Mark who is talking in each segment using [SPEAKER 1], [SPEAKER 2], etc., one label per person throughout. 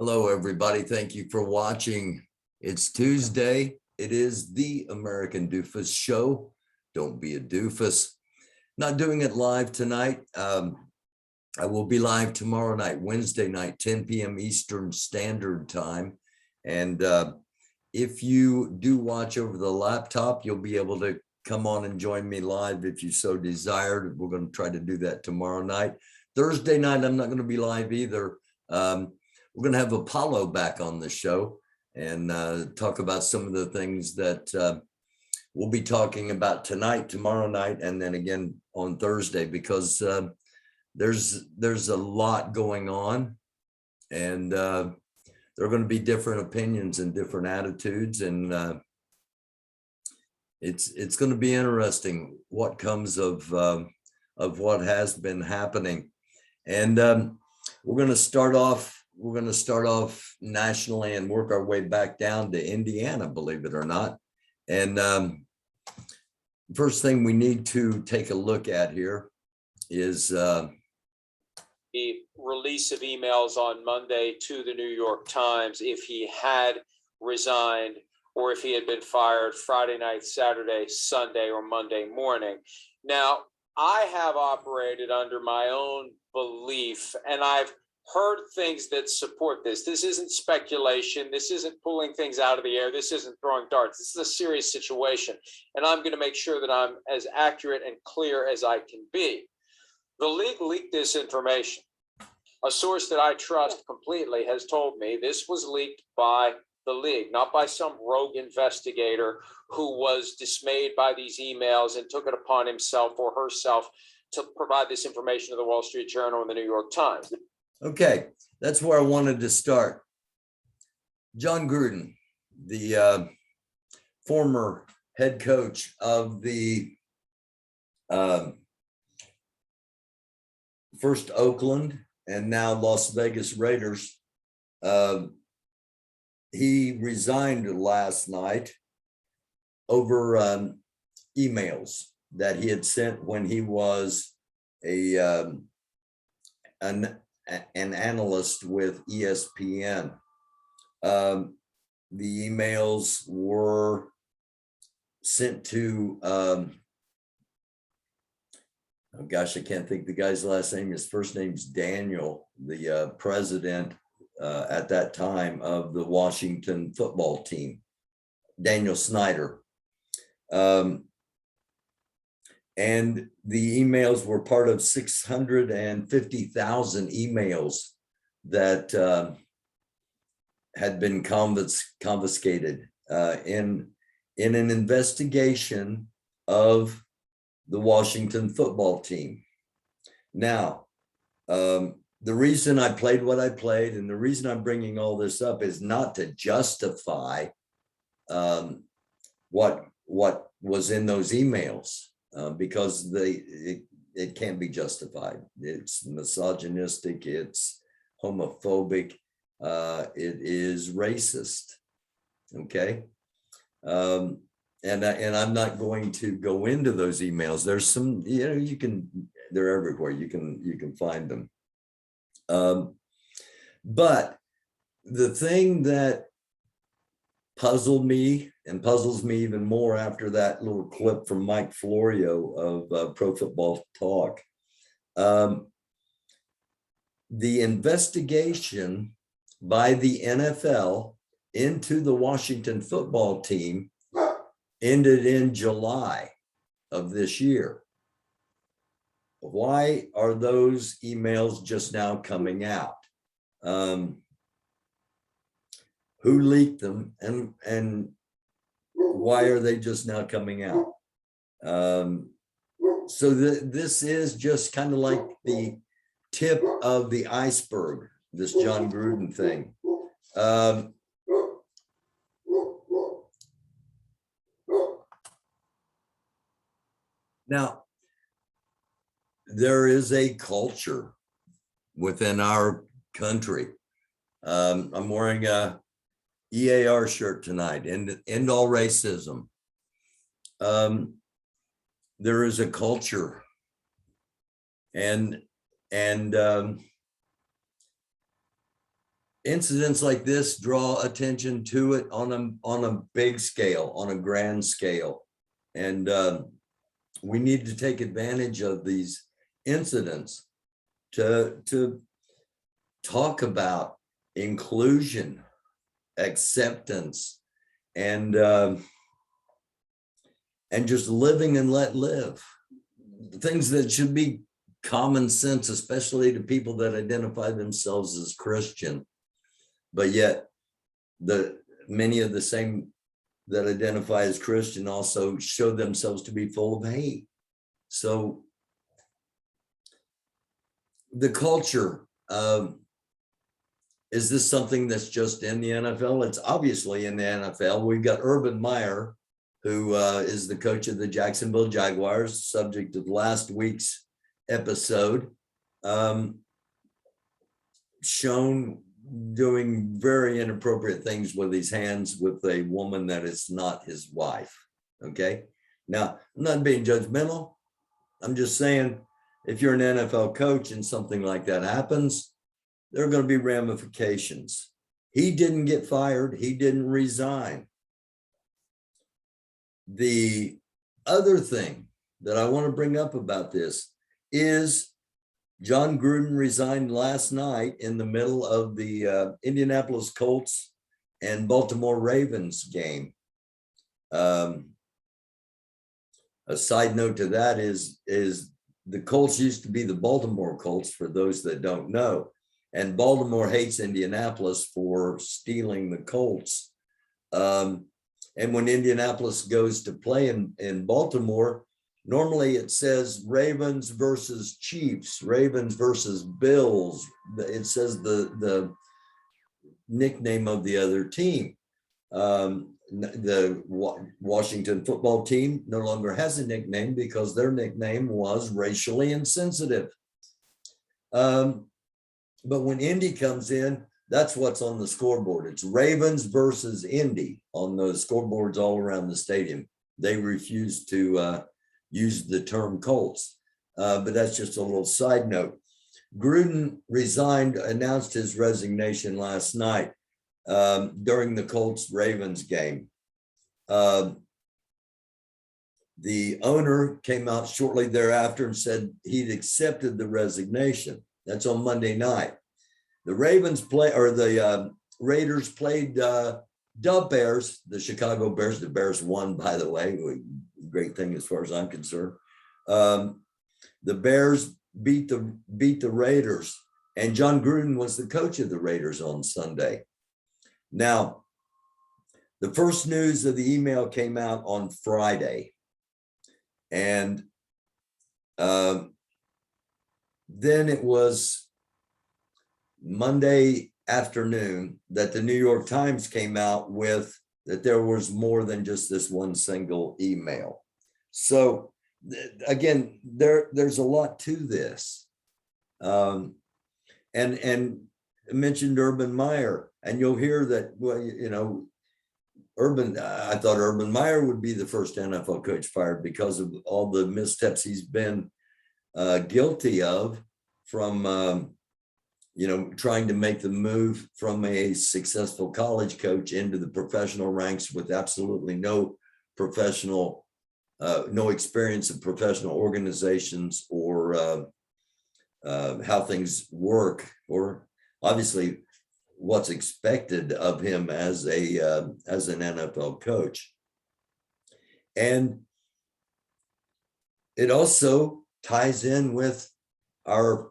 [SPEAKER 1] Hello, everybody. Thank you for watching. It's Tuesday. It is the American Doofus Show. Don't be a doofus. Not doing it live tonight. I will be live tomorrow night, Wednesday night, 10 p.m. Eastern Standard Time. And if you do watch over the laptop, you'll be able to come on and join me live if you so desired. We're going to try to do that tomorrow night. Thursday night, I'm not going to be live either. We're going to have Apollo back on the show and talk about some of the things that we'll be talking about tonight, tomorrow night, and then again on Thursday, because there's a lot going on, and there are going to be different opinions and different attitudes, and it's going to be interesting what comes of what has been happening. And we're going to start off nationally and work our way back down to Indiana, believe it or not. And first thing we need to take a look at here is
[SPEAKER 2] the release of emails on Monday to the New York Times if he had resigned or if he had been fired Friday night, Saturday, Sunday, or Monday morning. Now, I have operated under my own belief, and I've heard things that support this. This isn't speculation. This isn't pulling things out of the air. This isn't throwing darts. This is a serious situation, and I'm going to make sure that I'm as accurate and clear as I can be. The league leaked this information. A source that I trust completely has told me this was leaked by the league, not by some rogue investigator who was dismayed by these emails and took it upon himself or herself to provide this information to the Wall Street Journal and the New York Times.
[SPEAKER 1] Okay, that's where I wanted to start. John Gruden, the former head coach of the first Oakland and now Las Vegas Raiders, he resigned last night over emails that he had sent when he was an analyst with ESPN. The emails were sent to, oh gosh, I can't think the guy's last name. His first name's Daniel, the president at that time of the Washington football team, Daniel Snyder. And the emails were part of 650,000 emails that had been confiscated in an investigation of the Washington football team. Now, the reason I played what I played and the reason I'm bringing all this up is not to justify what was in those emails. Because it can't be justified. It's misogynistic, it's homophobic, it is racist. Okay, and I'm not going to go into those emails. There's some, they're everywhere. You can find them. But the thing that puzzled me and puzzles me even more after that little clip from Mike Florio of Pro Football Talk. The investigation by the NFL into the Washington football team ended in July of this year. Why are those emails just now coming out? Who leaked them, and why are they just now coming out? So this is just kind of like the tip of the iceberg, this John Gruden thing. Now, there is a culture within our country. I'm wearing a EAR shirt tonight, end all racism. There is a culture, and incidents like this draw attention to it on a big scale, on a grand scale. And we need to take advantage of these incidents to talk about inclusion, acceptance, and just living and let live. Things that should be common sense, especially to people that identify themselves as Christian. But yet many of the same that identify as Christian also show themselves to be full of hate. So the culture, is this something that's just in the NFL? It's obviously in the NFL. We've got Urban Meyer, who is the coach of the Jacksonville Jaguars, subject of last week's episode, shown doing very inappropriate things with his hands with a woman that is not his wife. Okay. Now, I'm not being judgmental. I'm just saying, if you're an NFL coach and something like that happens, there are going to be ramifications. He didn't get fired. He didn't resign. The other thing that I want to bring up about this is John Gruden resigned last night in the middle of the Indianapolis Colts and Baltimore Ravens game. A side note to that is the Colts used to be the Baltimore Colts, for those that don't know. And Baltimore hates Indianapolis for stealing the Colts. And when Indianapolis goes to play in Baltimore, normally it says Ravens versus Chiefs, Ravens versus Bills. It says the nickname of the other team. The Washington football team no longer has a nickname because their nickname was racially insensitive. But when Indy comes in, that's what's on the scoreboard. It's Ravens versus Indy on those scoreboards all around the stadium. They refuse to use the term Colts, but that's just a little side note. Gruden resigned, announced his resignation last night during the Colts-Ravens game. The owner came out shortly thereafter and said he'd accepted the resignation. That's on Monday night. The Raiders played the Bears, the Chicago Bears. The Bears won, by the way. Great thing as far as I'm concerned. The Bears beat the Raiders, and John Gruden was the coach of the Raiders on Sunday. Now, the first news of the email came out on Friday, and then it was Monday afternoon that the New York Times came out with that there was more than just this one single email. So again, there's a lot to this. And I mentioned Urban Meyer, and you'll hear that, well, I thought Urban Meyer would be the first NFL coach fired because of all the missteps he's been guilty of from, trying to make the move from a successful college coach into the professional ranks with absolutely no experience of professional organizations or how things work, or obviously what's expected of him as an NFL coach. And it also ties in with our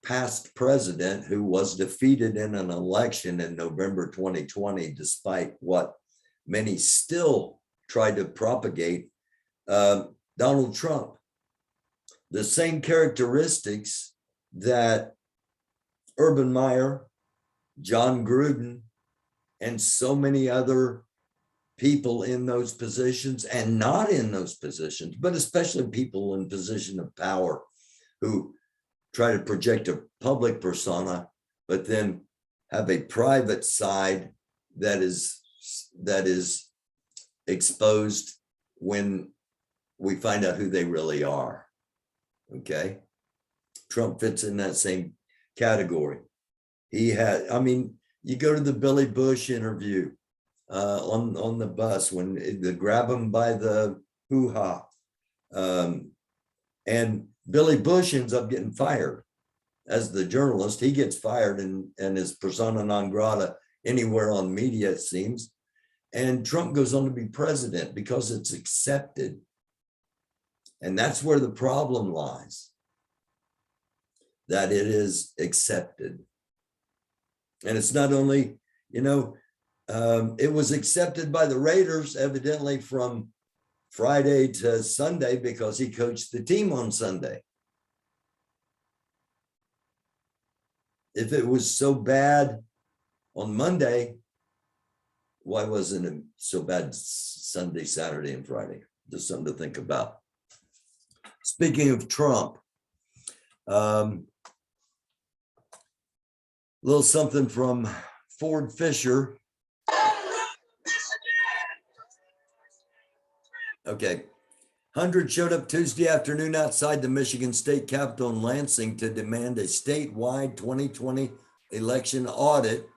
[SPEAKER 1] past president, who was defeated in an election in November 2020, despite what many still try to propagate, Donald Trump. The same characteristics that Urban Meyer, John Gruden, and so many other people in those positions and not in those positions, but especially people in position of power who try to project a public persona, but then have a private side that is exposed when we find out who they really are. Okay. Trump fits in that same category. You go to the Billy Bush interview on the bus when they grab him by the hoo-ha. And Billy Bush ends up getting fired as the journalist. He gets fired and is persona non grata anywhere on media, it seems. And Trump goes on to be president because it's accepted. And that's where the problem lies, that it is accepted. And it's not only, it was accepted by the Raiders, evidently from Friday to Sunday, because he coached the team on Sunday. If it was so bad on Monday, why wasn't it so bad Sunday, Saturday, and Friday? Just something to think about. Speaking of Trump, little something from Ford Fisher. Okay. Hundreds showed up Tuesday afternoon outside the Michigan State Capitol in Lansing to demand a statewide 2020 election audit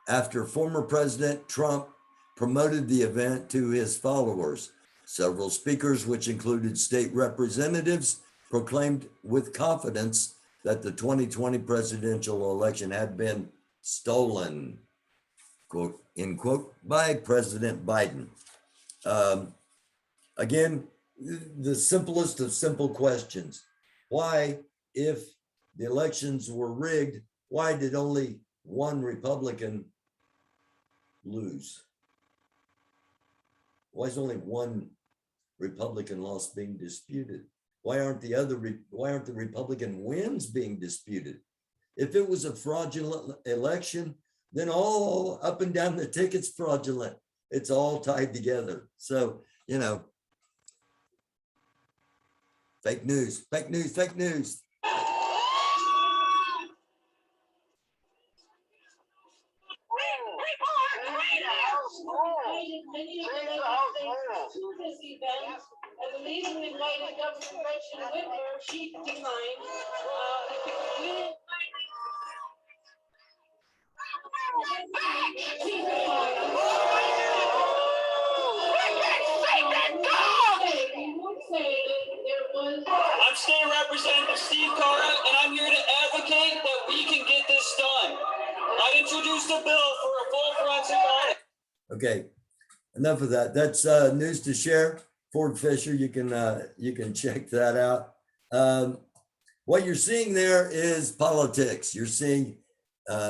[SPEAKER 1] after former President Trump promoted the event to his followers. Several speakers, which included state representatives, proclaimed with confidence that the 2020 presidential election had been stolen, quote, end quote, by President Biden. Again, the simplest of simple questions. Why, if the elections were rigged, why did only one Republican lose? Why is only one Republican loss being disputed? Why aren't the Republican wins being disputed? If it was a fraudulent election, then all up and down the ticket's fraudulent. It's all tied together. So, fake news, fake news, fake news.
[SPEAKER 3] I believe we invited Governor Gretchen Whitmer. She declined.
[SPEAKER 4] I'm State Representative Steve Carter, and I'm here to advocate that we can get this done. I introduced a bill for a full forensic audit.
[SPEAKER 1] Okay, enough of that. That's news to share. Ford Fisher, you can check that out. What you're seeing there is politics. You're seeing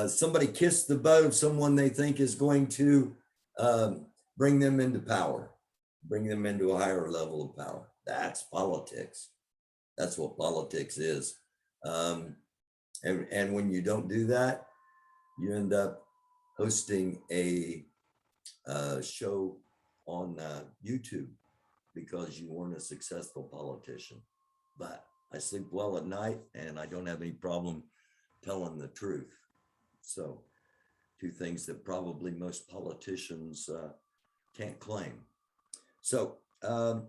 [SPEAKER 1] somebody kiss the butt of someone they think is going to bring them into power, bring them into a higher level of power. That's politics. That's what politics is. And when you don't do that, you end up hosting a show on YouTube because you weren't a successful politician. But I sleep well at night and I don't have any problem telling the truth. So two things that probably most politicians can't claim. So a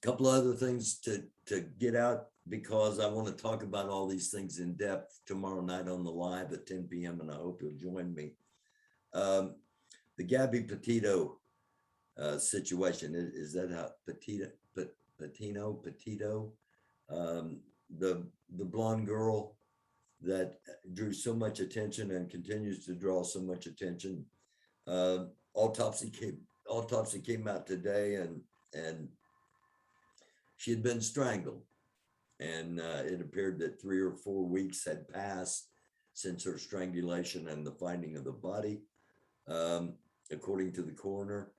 [SPEAKER 1] couple of other things to get out, because I want to talk about all these things in depth tomorrow night on the live at 10 p.m. and I hope you'll join me. The Gabby Petito situation, is that how Petito, the blonde girl that drew so much attention and continues to draw so much attention. Autopsy came out today, and she had been strangled, and it appeared that 3 or 4 weeks had passed since her strangulation and the finding of the body, according to the coroner,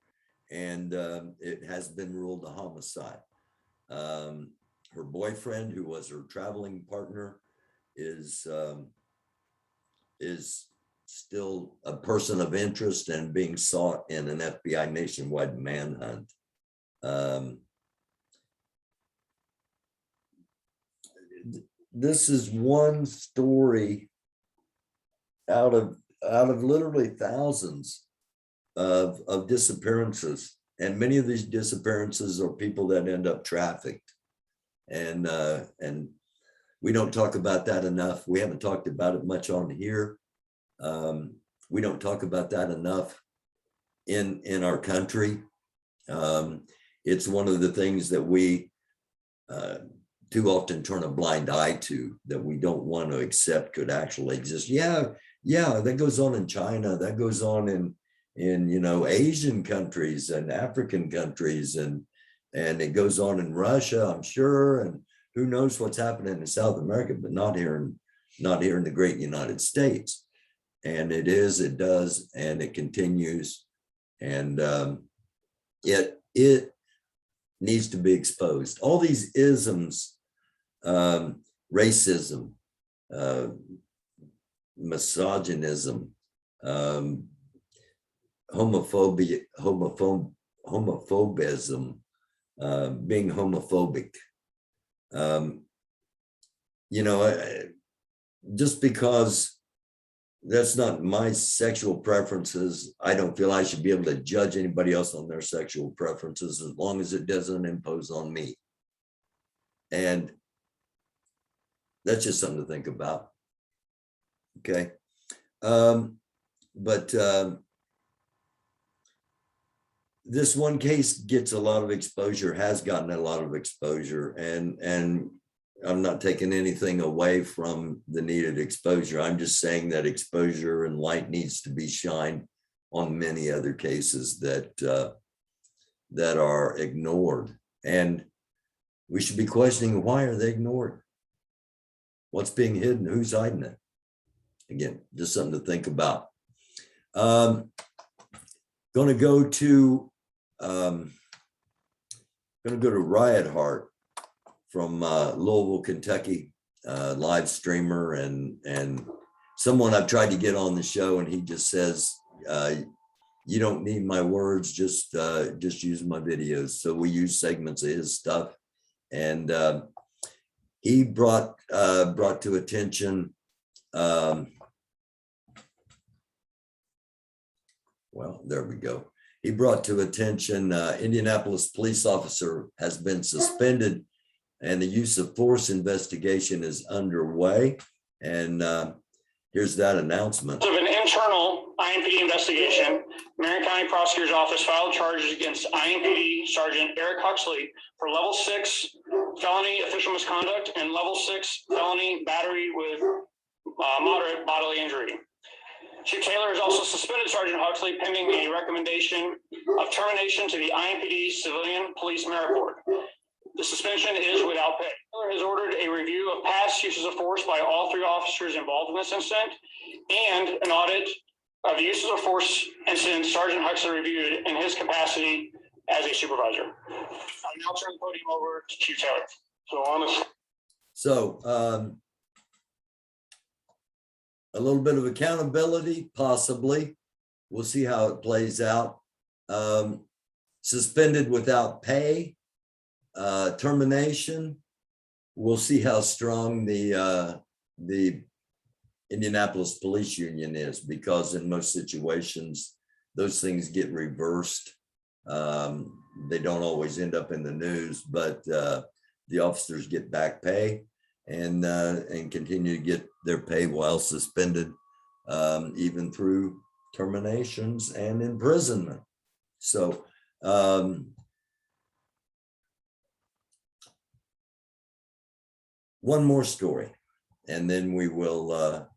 [SPEAKER 1] and it has been ruled a homicide. Her boyfriend, who was her traveling partner, is still a person of interest and being sought in an FBI nationwide manhunt. This is one story out of literally thousands of disappearances, and many of these disappearances are people that end up trafficked, and we don't talk about that enough. We haven't talked about it much on here. We don't talk about that enough in our country. It's one of the things that we too often turn a blind eye to, that we don't want to accept could actually exist. Yeah, that goes on in China, that goes on in Asian countries and African countries, and it goes on in Russia, I'm sure, and who knows what's happening in South America, but not here in the great United States. And it does, and it continues, and it needs to be exposed. All these isms, racism, misogynism, homophobia, homophobism, being homophobic. Just because that's not my sexual preferences, I don't feel I should be able to judge anybody else on their sexual preferences, as long as it doesn't impose on me. And that's just something to think about. Okay. But this one case gets a lot of exposure, has gotten a lot of exposure, and I'm not taking anything away from the needed exposure. I'm just saying that exposure and light needs to be shined on many other cases that are ignored. And we should be questioning, why are they ignored? What's being hidden? Who's hiding it? Again, just something to think about. Going to go to Riot Heart from Louisville, Kentucky, live streamer and someone I've tried to get on the show, and he just says, you don't need my words, just use my videos. So we use segments of his stuff, and he brought to attention, well, there we go. He brought to attention, Indianapolis police officer has been suspended, and the use of force investigation is underway. And here's that announcement.
[SPEAKER 4] Of an internal IMPD investigation, Marion County Prosecutor's Office filed charges against IMPD Sergeant Eric Huxley for level 6 felony official misconduct and level 6 felony battery with moderate bodily injury. Chief Taylor has also suspended Sergeant Huxley pending a recommendation of termination to the IMPD Civilian Police Merit Board. The suspension is without pay. Taylor has ordered a review of past uses of force by all 3 officers involved in this incident, and an audit of the uses of force incident Sergeant Huxley reviewed in his capacity as a supervisor. I'll now turn the podium over to Chief Taylor. So
[SPEAKER 1] a little bit of accountability, possibly. We'll see how it plays out. Suspended without pay, termination. We'll see how strong the Indianapolis Police Union is, because in most situations, those things get reversed. They don't always end up in the news, but the officers get back pay and continue to get their pay while suspended, even through terminations and imprisonment. So one more story, and then we will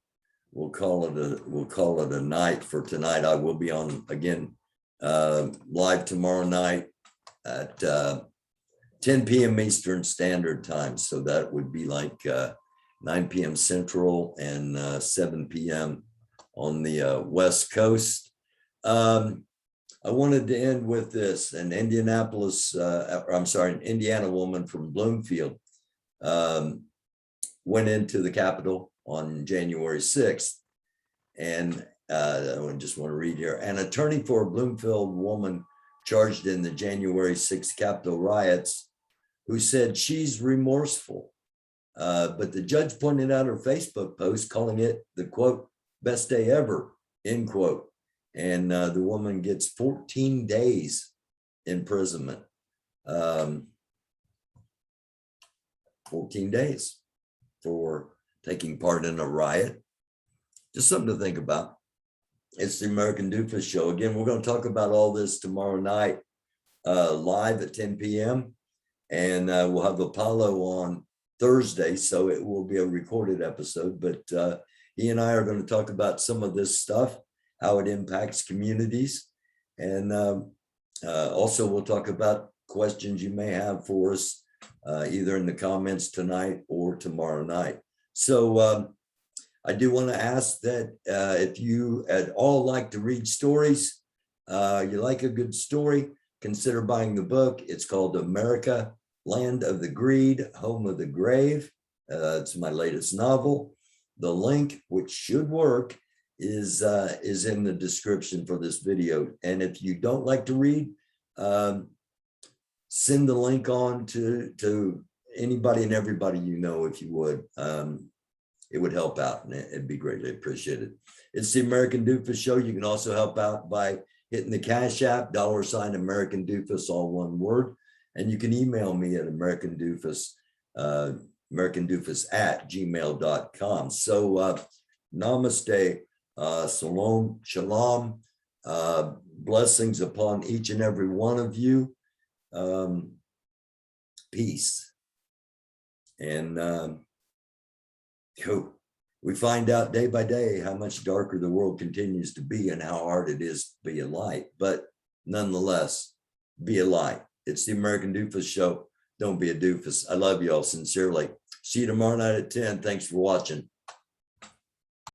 [SPEAKER 1] we'll call it a night for tonight. I will be on again live tomorrow night at 10 p.m. Eastern Standard Time. So that would be like 9 p.m. Central and 7 p.m. on the West Coast. I wanted to end with this. An Indiana woman from Bloomfield went into the Capitol on January 6th. And I just want to read here. An attorney for a Bloomfield woman charged in the January 6th Capitol riots, who said she's remorseful. But the judge pointed out her Facebook post, calling it the quote, best day ever, end quote. And the woman gets 14 days imprisonment. 14 days for taking part in a riot. Just something to think about. It's the American Doofus Show. Again, we're going to talk about all this tomorrow night, live at 10 p.m. And we'll have Apollo on Thursday, so it will be a recorded episode. But he and I are going to talk about some of this stuff, how it impacts communities. And also we'll talk about questions you may have for us, either in the comments tonight or tomorrow night. So I do want to ask that if you at all like to read stories, you like a good story, consider buying the book. It's called America, Land of the Greed, Home of the Grave. It's my latest novel. The link, which should work, is in the description for this video. And if you don't like to read, send the link on to anybody and everybody you know, if you would. It would help out and it'd be greatly appreciated. It's the American Doofus Show. You can also help out by hitting the Cash App, $ American Doofus, all one word. And you can email me at americandufus at gmail.com. So namaste, shalom, blessings upon each and every one of you. Peace. And we find out day by day how much darker the world continues to be and how hard it is to be a light. But nonetheless, be a light. It's the American Doofus Show. Don't be a doofus. I love you all sincerely. See you tomorrow night at 10. Thanks for watching.